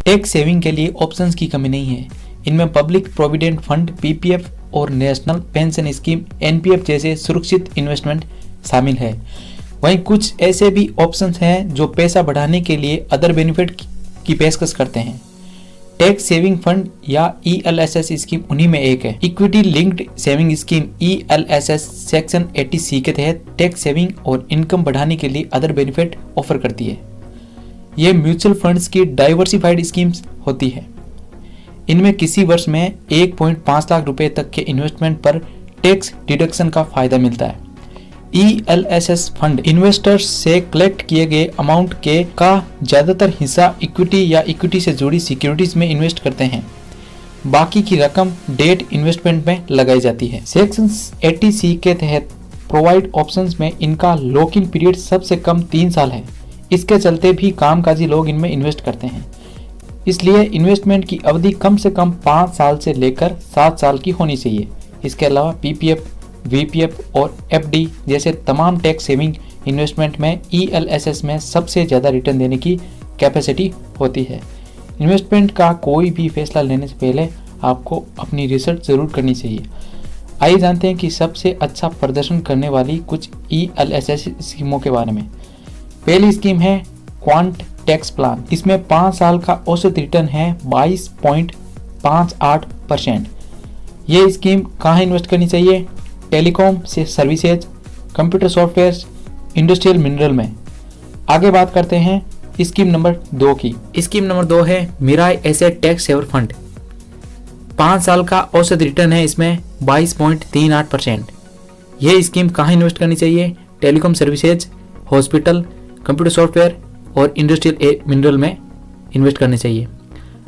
Tax saving के लिए options की कमी नहीं है। इनमें पब्लिक प्रोविडेंट फंड पीपीएफ और नेशनल पेंशन स्कीम एनपीएफ जैसे सुरक्षित इन्वेस्टमेंट शामिल है। वहीं कुछ ऐसे भी ऑप्शंस हैं जो पैसा बढ़ाने के लिए अदर बेनिफिट की पेशकश करते हैं। टैक्स सेविंग फंड या ईएलएसएस स्कीम उन्हीं में एक है। Equity linked saving scheme ELSS section 80C के तहत टैक्स सेविंग और इनकम बढ़ाने के लिए अदर बेनिफिट ऑफर करती है। ये म्यूचुअल फंड्स की डाइवर्सिफाइड स्कीम्स होती है। इनमें किसी वर्ष में 1.5 लाख रुपए तक के इन्वेस्टमेंट पर टैक्स डिडक्शन का फायदा मिलता है। ईएलएसएस फंड इन्वेस्टर्स से कलेक्ट किए गए अमाउंट के का ज्यादातर हिस्सा इक्विटी या इक्विटी से जुड़ी सिक्योरिटीज में इन्वेस्ट करते हैं। बाकी की रकम डेट इन्वेस्टमेंट में लगाई जाती है। सेक्शन 80C के तहत प्रोवाइड ऑप्शंस में इनका लॉक इन पीरियड सबसे कम 3 साल है। इसके चलते भी कामकाजी लोग इनमें इन्वेस्ट करते हैं। इसलिए इन्वेस्टमेंट की अवधि कम से कम 5 साल से लेकर 7 साल की होनी चाहिए। इसके अलावा पीपीएफ, वीपीएफ और एफडी जैसे तमाम टैक्स सेविंग इन्वेस्टमेंट में ईएलएसएस में सबसे ज़्यादा रिटर्न देने की कैपेसिटी होती है। इन्वेस्टमेंट का कोई भी फैसला लेने से पहले आपको अपनी रिसर्च ज़रूर करनी चाहिए। आइए जानते हैं कि सबसे अच्छा प्रदर्शन करने वाली कुछ ईएलएसएस स्कीमों के बारे में। पहली स्कीम है क्वांट टैक्स प्लान। इसमें 5 साल का औसत रिटर्न है 22.58%। ये स्कीम कहाँ इन्वेस्ट करनी चाहिए? टेलीकॉम से services, computer software, industrial mineral में। आगे बात करते हैं स्कीम नंबर 2 की। स्कीम नंबर 2 है Mirae asset tax saver fund. 5 साल का औसत रिटर्न है इसमें 22.38%। यह स्कीम कहाँ इन्वेस्ट करनी चाहिए? Telecom services, hospital, computer software और इंडस्ट्रियल मिनरल में इन्वेस्ट करने चाहिए।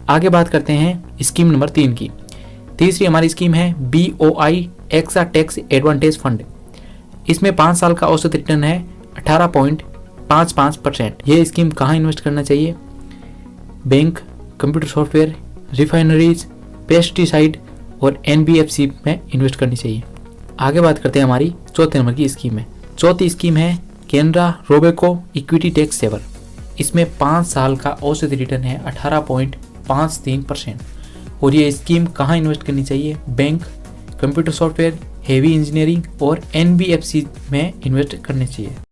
आगे बात करते हैं स्कीम नंबर 3 की। तीसरी हमारी स्कीम है BOI extra tax advantage fund. इसमें 5 साल का औसत रिटर्न है 18.55%। यह स्कीम कहाँ इन्वेस्ट करना चाहिए? Bank, computer software, refineries, pesticide और NBFC में इन्वेस्ट करनी चाहिए। आगे बात करते हैं हमारी चौथे नंबर की स्कीम में। चौथी स्कीम है Canara Robeco equity tax saver. इसमें 5 साल का औसत रिटर्न है 18.53% और ये स्कीम कहाँ इन्वेस्ट करनी चाहिए? Bank, computer software, heavy engineering और NBFC में इन्वेस्ट करनी चाहिए।